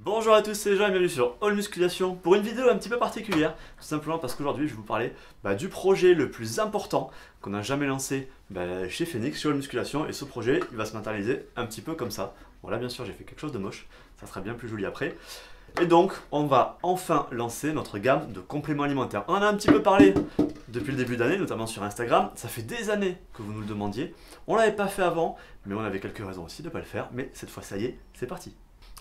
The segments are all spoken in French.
Bonjour à tous, c'est Jean et bienvenue sur All Musculation pour une vidéo un petit peu particulière, tout simplement parce qu'aujourd'hui je vais vous parler du projet le plus important qu'on a jamais lancé chez Phoenix, sur All Musculation, et ce projet il va se matérialiser un petit peu comme ça. Voilà, bien sûr j'ai fait quelque chose de moche, ça sera bien plus joli après. Et donc on va enfin lancer notre gamme de compléments alimentaires. On en a un petit peu parlé depuis le début d'année, notamment sur Instagram. Ça fait des années que vous nous le demandiez, on l'avait pas fait avant, mais on avait quelques raisons aussi de ne pas le faire, mais cette fois ça y est, c'est parti.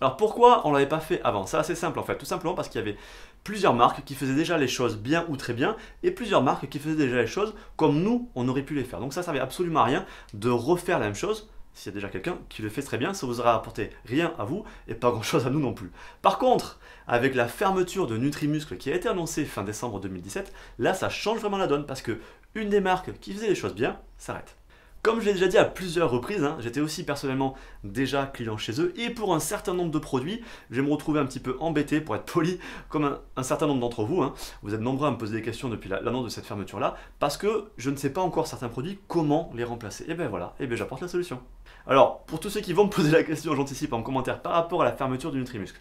Alors pourquoi on ne l'avait pas fait avant? C'est assez simple en fait, tout simplement parce qu'il y avait plusieurs marques qui faisaient déjà les choses bien ou très bien, et plusieurs marques qui faisaient déjà les choses comme nous, on aurait pu les faire. Donc ça servait absolument à rien de refaire la même chose. S'il y a déjà quelqu'un qui le fait très bien, ça vous aura apporté rien à vous et pas grand chose à nous non plus. Par contre, avec la fermeture de Nutrimuscle qui a été annoncée fin décembre 2017, là ça change vraiment la donne parce que une des marques qui faisait les choses bien s'arrête. Comme je l'ai déjà dit à plusieurs reprises, j'étais aussi personnellement déjà client chez eux, et pour un certain nombre de produits, je vais me retrouver un petit peu embêté, pour être poli, comme un certain nombre d'entre vous. Vous êtes nombreux à me poser des questions depuis l'annonce de cette fermeture-là, parce que je ne sais pas encore certains produits, comment les remplacer. Et bien voilà, et bien j'apporte la solution. Alors, pour tous ceux qui vont me poser la question, j'anticipe en commentaire par rapport à la fermeture du Nutrimuscle.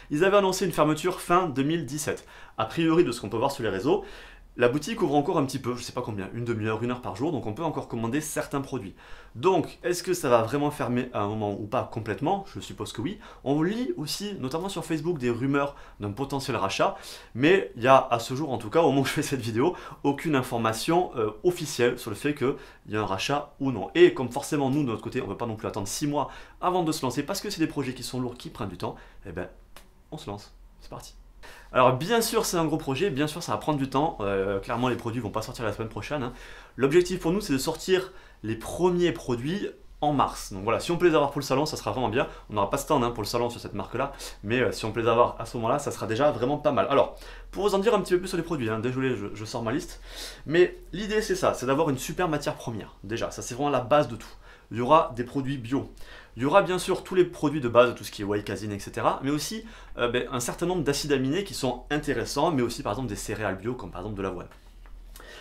Ils avaient annoncé une fermeture fin 2017. A priori, de ce qu'on peut voir sur les réseaux, la boutique ouvre encore un petit peu, je ne sais pas combien, une demi-heure, une heure par jour, donc on peut encore commander certains produits. Donc, est-ce que ça va vraiment fermer à un moment ou pas complètement? Je suppose que oui. On lit aussi, notamment sur Facebook, des rumeurs d'un potentiel rachat, mais il y a à ce jour, en tout cas, au moment où je fais cette vidéo, aucune information officielle sur le fait qu'il y a un rachat ou non. Et comme forcément, nous, de notre côté, on ne peut pas non plus attendre 6 mois avant de se lancer, parce que c'est des projets qui sont lourds, qui prennent du temps, eh ben, on se lance. C'est parti. Alors bien sûr c'est un gros projet, bien sûr ça va prendre du temps, clairement les produits vont pas sortir la semaine prochaine. L'objectif pour nous c'est de sortir les premiers produits en mars. Donc voilà, si on peut les avoir pour le salon ça sera vraiment bien. On n'aura pas de stand pour le salon sur cette marque là, mais si on peut les avoir à ce moment là ça sera déjà vraiment pas mal. Alors pour vous en dire un petit peu plus sur les produits, désolé je sors ma liste, mais l'idée c'est ça, c'est d'avoir une super matière première. Déjà ça c'est vraiment la base de tout. Il y aura des produits bio. Il y aura bien sûr tous les produits de base, tout ce qui est whey, caséine, etc. Mais aussi un certain nombre d'acides aminés qui sont intéressants, mais aussi par exemple des céréales bio, comme par exemple de l'avoine.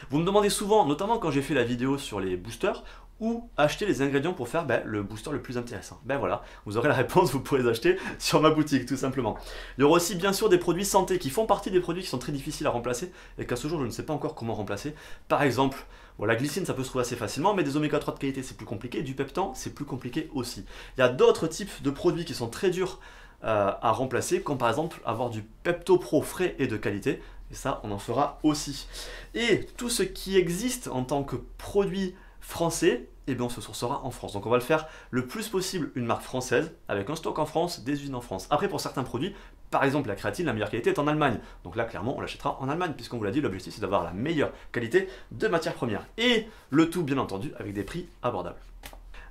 Vous me demandez souvent, notamment quand j'ai fait la vidéo sur les boosters, où acheter les ingrédients pour faire le booster le plus intéressant. Ben voilà, vous aurez la réponse, vous pourrez les acheter sur ma boutique tout simplement. Il y aura aussi bien sûr des produits santé qui font partie des produits qui sont très difficiles à remplacer et qu'à ce jour je ne sais pas encore comment remplacer. Par exemple, la glycine ça peut se trouver assez facilement, mais des oméga 3 de qualité c'est plus compliqué, du peptan c'est plus compliqué aussi. Il y a d'autres types de produits qui sont très durs à remplacer, comme par exemple avoir du Pepto Pro frais et de qualité, et ça on en fera aussi. Et tout ce qui existe en tant que produit français, et bien on se sourcera en France. Donc on va le faire le plus possible une marque française, avec un stock en France, des usines en France. Après pour certains produits, par exemple la créatine, la meilleure qualité est en Allemagne. Donc là clairement on l'achètera en Allemagne, puisqu'on vous l'a dit, l'objectif c'est d'avoir la meilleure qualité de matière première. Et le tout bien entendu avec des prix abordables.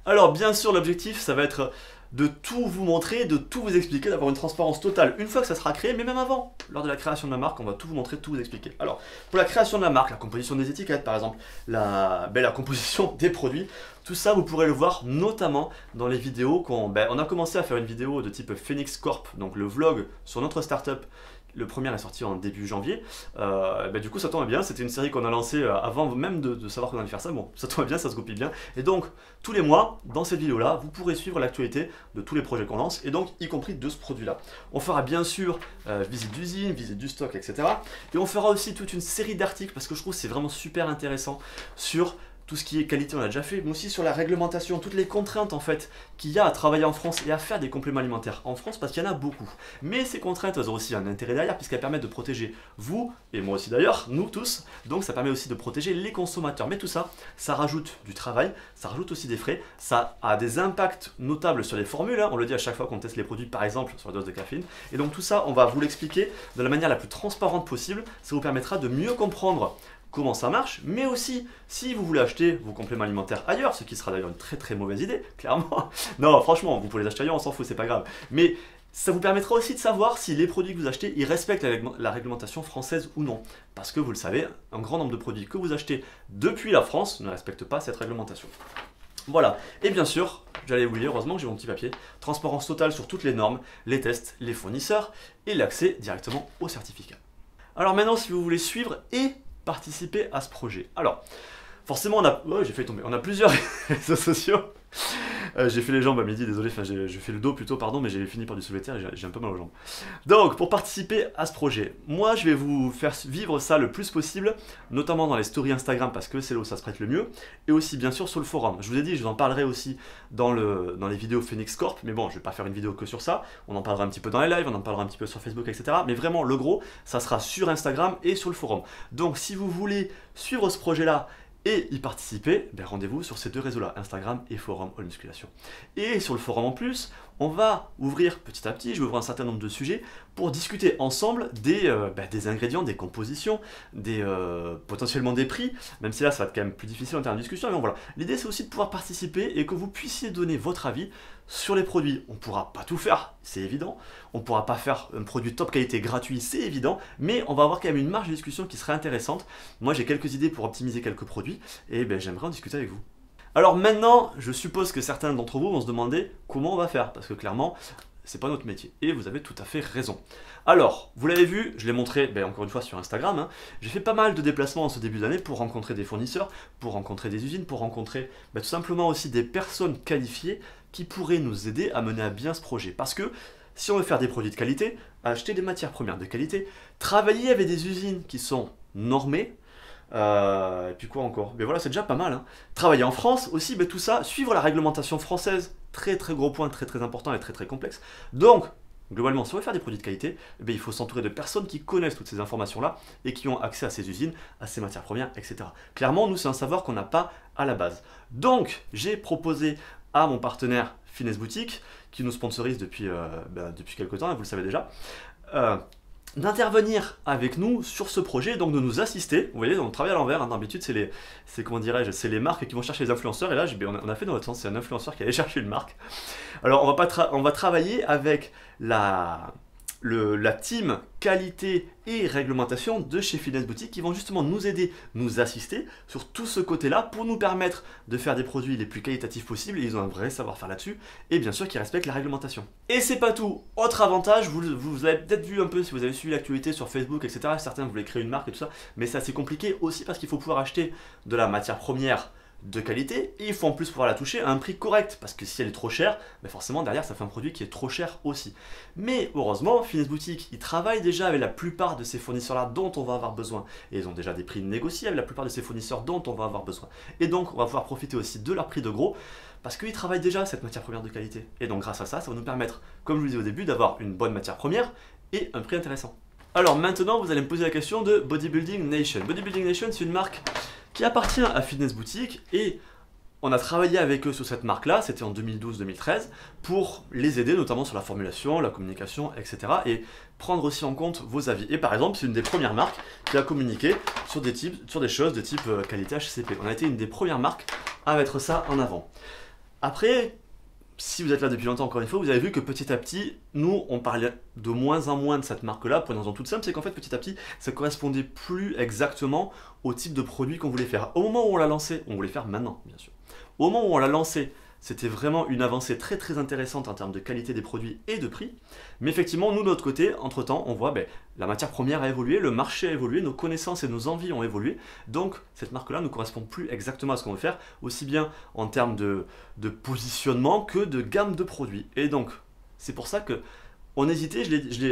Alors bien sûr l'objectif ça va être de tout vous montrer, de tout vous expliquer, d'avoir une transparence totale une fois que ça sera créé, mais même avant, lors de la création de la marque, on va tout vous montrer, tout vous expliquer. Alors, pour la création de la marque, la composition des étiquettes par exemple, la composition des produits, tout ça vous pourrez le voir notamment dans les vidéos on a commencé à faire une vidéo de type Phoenix Corp, donc le vlog sur notre startup. Le premier est sorti en début janvier, du coup ça tombe bien, c'était une série qu'on a lancée avant même de savoir qu'on allait faire ça, bon ça tombe bien, ça se copie bien, et donc tous les mois, dans cette vidéo là, vous pourrez suivre l'actualité de tous les projets qu'on lance, et donc y compris de ce produit là. On fera bien sûr visite d'usine, visite du stock, etc. Et on fera aussi toute une série d'articles, parce que je trouve que c'est vraiment super intéressant sur tout ce qui est qualité on a déjà fait, mais aussi sur la réglementation, toutes les contraintes en fait qu'il y a à travailler en France et à faire des compléments alimentaires en France, parce qu'il y en a beaucoup. Mais ces contraintes elles ont aussi un intérêt derrière, puisqu'elles permettent de protéger vous, et moi aussi d'ailleurs, nous tous, donc ça permet aussi de protéger les consommateurs. Mais tout ça, ça rajoute du travail, ça rajoute aussi des frais, ça a des impacts notables sur les formules, on le dit à chaque fois qu'on teste les produits, par exemple sur la dose de caféine, et donc tout ça on va vous l'expliquer de la manière la plus transparente possible, ça vous permettra de mieux comprendre comment ça marche, mais aussi si vous voulez acheter vos compléments alimentaires ailleurs, ce qui sera d'ailleurs une très mauvaise idée, clairement. Non, franchement, vous pouvez les acheter ailleurs, on s'en fout, c'est pas grave. Mais ça vous permettra aussi de savoir si les produits que vous achetez, ils respectent la réglementation française ou non. Parce que vous le savez, un grand nombre de produits que vous achetez depuis la France ne respectent pas cette réglementation. Voilà, et bien sûr, j'allais vous dire, heureusement que j'ai mon petit papier, transparence totale sur toutes les normes, les tests, les fournisseurs et l'accès directement au certificat. Alors maintenant, si vous voulez suivre et participer à ce projet. Alors, forcément, on a plusieurs réseaux sociaux. J'ai fait les jambes à midi, désolé, enfin j'ai fait le dos plutôt, pardon, mais j'ai fini par du soulevé de terre et j'ai un peu mal aux jambes. Donc, pour participer à ce projet, moi je vais vous faire vivre ça le plus possible, notamment dans les stories Instagram parce que c'est là où ça se prête le mieux, et aussi bien sûr sur le forum. Je vous ai dit, je vous en parlerai aussi dans les vidéos Phoenix Corp, mais bon, je vais pas faire une vidéo que sur ça, on en parlera un petit peu dans les lives, on en parlera un petit peu sur Facebook, etc. Mais vraiment, le gros, ça sera sur Instagram et sur le forum. Donc, si vous voulez suivre ce projet-là, et y participer, ben rendez-vous sur ces deux réseaux-là, Instagram et forum All Musculation. Et sur le forum en plus, on va ouvrir petit à petit, je vais ouvrir un certain nombre de sujets pour discuter ensemble des ingrédients, des compositions, potentiellement des prix, même si là ça va être quand même plus difficile en termes de discussion, mais bon, voilà. L'idée c'est aussi de pouvoir participer et que vous puissiez donner votre avis sur les produits. On ne pourra pas tout faire, c'est évident, on ne pourra pas faire un produit top qualité gratuit, c'est évident, mais on va avoir quand même une marge de discussion qui serait intéressante. Moi j'ai quelques idées pour optimiser quelques produits, et ben, j'aimerais en discuter avec vous. Alors maintenant, je suppose que certains d'entre vous vont se demander comment on va faire, parce que clairement, c'est pas notre métier. Et vous avez tout à fait raison. Alors, vous l'avez vu, je l'ai montré encore une fois sur Instagram, hein, j'ai fait pas mal de déplacements en ce début d'année pour rencontrer des fournisseurs, pour rencontrer des usines, pour rencontrer tout simplement aussi des personnes qualifiées qui pourraient nous aider à mener à bien ce projet. Parce que si on veut faire des produits de qualité, acheter des matières premières de qualité, travailler avec des usines qui sont normées, et puis quoi encore? Mais voilà, c'est déjà pas mal. Hein. Travailler en France aussi, tout ça, suivre la réglementation française, très très gros point, très très important et très très complexe. Donc, globalement, si on veut faire des produits de qualité, il faut s'entourer de personnes qui connaissent toutes ces informations-là et qui ont accès à ces usines, à ces matières premières, etc. Clairement, nous, c'est un savoir qu'on n'a pas à la base. Donc, j'ai proposé à mon partenaire Finesse Boutique, qui nous sponsorise depuis quelques temps, vous le savez déjà, d'intervenir avec nous sur ce projet, donc de nous assister. Vous voyez, on travaille à l'envers, hein, d'habitude c'est les marques qui vont chercher les influenceurs, et là on a fait dans l'autre sens, c'est un influenceur qui allait chercher une marque. Alors on va travailler avec la team qualité et réglementation de chez Finesse Boutique qui vont justement nous aider, nous assister sur tout ce côté-là pour nous permettre de faire des produits les plus qualitatifs possibles, et ils ont un vrai savoir-faire là-dessus, et bien sûr qui respectent la réglementation. Et c'est pas tout, autre avantage, vous avez peut-être vu un peu si vous avez suivi l'actualité sur Facebook, etc. Certains voulaient créer une marque et tout ça, mais c'est assez compliqué aussi parce qu'il faut pouvoir acheter de la matière première de qualité, et il faut en plus pouvoir la toucher à un prix correct, parce que si elle est trop chère, forcément derrière ça fait un produit qui est trop cher aussi. Mais heureusement, Finesse Boutique, ils travaillent déjà avec la plupart de ces fournisseurs-là dont on va avoir besoin, et ils ont déjà des prix négociés avec la plupart de ces fournisseurs dont on va avoir besoin. Et donc on va pouvoir profiter aussi de leur prix de gros, parce qu'ils travaillent déjà cette matière première de qualité. Et donc grâce à ça, ça va nous permettre, comme je vous le disais au début, d'avoir une bonne matière première et un prix intéressant. Alors maintenant, vous allez me poser la question de Bodybuilding Nation. Bodybuilding Nation, c'est une marque qui appartient à Finesse Boutique, et on a travaillé avec eux sur cette marque-là, c'était en 2012-2013, pour les aider notamment sur la formulation, la communication, etc. et prendre aussi en compte vos avis. Et par exemple, c'est une des premières marques qui a communiqué sur des choses de type qualité HCP. On a été une des premières marques à mettre ça en avant. Après, si vous êtes là depuis longtemps, encore une fois, vous avez vu que petit à petit, nous, on parlait de moins en moins de cette marque-là, pour une raison toute simple, c'est qu'en fait, petit à petit, ça correspondait plus exactement au type de produit qu'on voulait faire. Au moment où on l'a lancé, on voulait faire maintenant, bien sûr. Au moment où on l'a lancé, c'était vraiment une avancée très très intéressante en termes de qualité des produits et de prix. Mais effectivement, nous de notre côté, entre-temps, on voit la matière première a évolué, le marché a évolué, nos connaissances et nos envies ont évolué. Donc cette marque-là ne correspond plus exactement à ce qu'on veut faire, aussi bien en termes de positionnement que de gamme de produits. Et donc, c'est pour ça que on hésitait,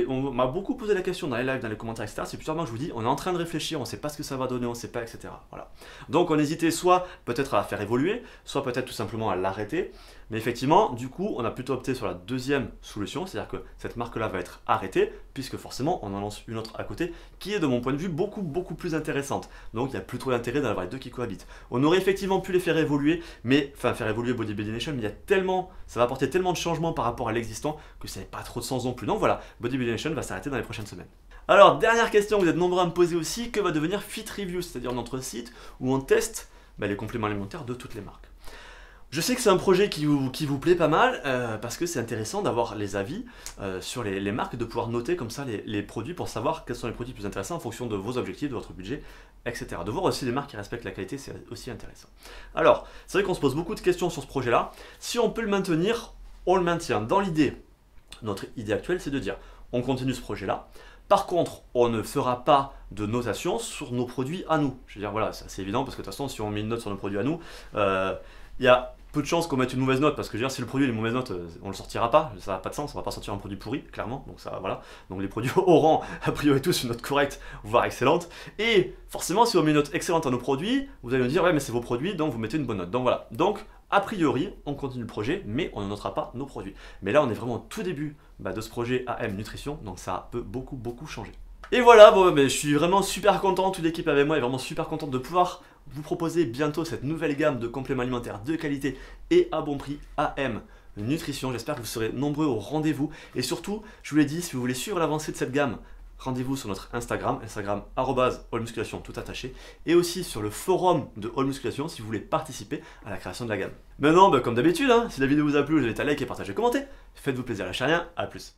on m'a beaucoup posé la question dans les lives, dans les commentaires, etc. C'est plusieurs mois que je vous dis, on est en train de réfléchir, on ne sait pas ce que ça va donner, on ne sait pas, etc. Voilà. Donc on hésitait soit peut-être à la faire évoluer, soit peut-être tout simplement à l'arrêter. Mais effectivement, du coup, on a plutôt opté sur la deuxième solution, c'est-à-dire que cette marque-là va être arrêtée, puisque forcément, on en lance une autre à côté, qui est de mon point de vue beaucoup plus intéressante. Donc il n'y a plus trop d'intérêt d'en avoir les deux qui cohabitent. On aurait effectivement pu les faire évoluer, faire évoluer Bodybuilding Nation, mais ça va apporter tellement de changements par rapport à l'existant que ça n'a pas trop de sens non plus. Donc voilà, Bodybuilding Nation va s'arrêter dans les prochaines semaines. Alors, dernière question, vous êtes nombreux à me poser aussi, que va devenir Fit Review, c'est-à-dire notre site où on teste les compléments alimentaires de toutes les marques. Je sais que c'est un projet qui vous plaît pas mal, parce que c'est intéressant d'avoir les avis sur les marques, de pouvoir noter comme ça les produits pour savoir quels sont les produits les plus intéressants en fonction de vos objectifs, de votre budget, etc. De voir aussi les marques qui respectent la qualité, c'est aussi intéressant. Alors, c'est vrai qu'on se pose beaucoup de questions sur ce projet-là. Si on peut le maintenir, on le maintient. Dans l'idée, notre idée actuelle, c'est de dire, on continue ce projet-là. Par contre, on ne fera pas de notation sur nos produits à nous. Je veux dire, voilà, c'est assez évident, parce que de toute façon, si on met une note sur nos produits à nous, il y a peu de chances qu'on mette une mauvaise note, parce que je veux dire, si le produit a une mauvaise note, on le sortira pas, ça n'a pas de sens, on va pas sortir un produit pourri, clairement, donc ça, voilà. Donc les produits auront, a priori tous, une note correcte, voire excellente, et forcément, si on met une note excellente à nos produits, vous allez nous dire, ouais, mais c'est vos produits, donc vous mettez une bonne note. Donc voilà, donc, a priori, on continue le projet, mais on ne notera pas nos produits. Mais là, on est vraiment au tout début de ce projet AM Nutrition, donc ça peut beaucoup changer. Et voilà, bon, mais je suis vraiment super content, toute l'équipe avec moi est vraiment super contente de pouvoir vous proposer bientôt cette nouvelle gamme de compléments alimentaires de qualité et à bon prix AM Nutrition. J'espère que vous serez nombreux au rendez-vous. Et surtout, je vous l'ai dit, si vous voulez suivre l'avancée de cette gamme, rendez-vous sur notre Instagram @allmusculation tout attaché, et aussi sur le forum de All Musculation si vous voulez participer à la création de la gamme. Maintenant, comme d'habitude, si la vidéo vous a plu, vous avez à liker, partager, commenter. Faites-vous plaisir, lâchez rien, à plus.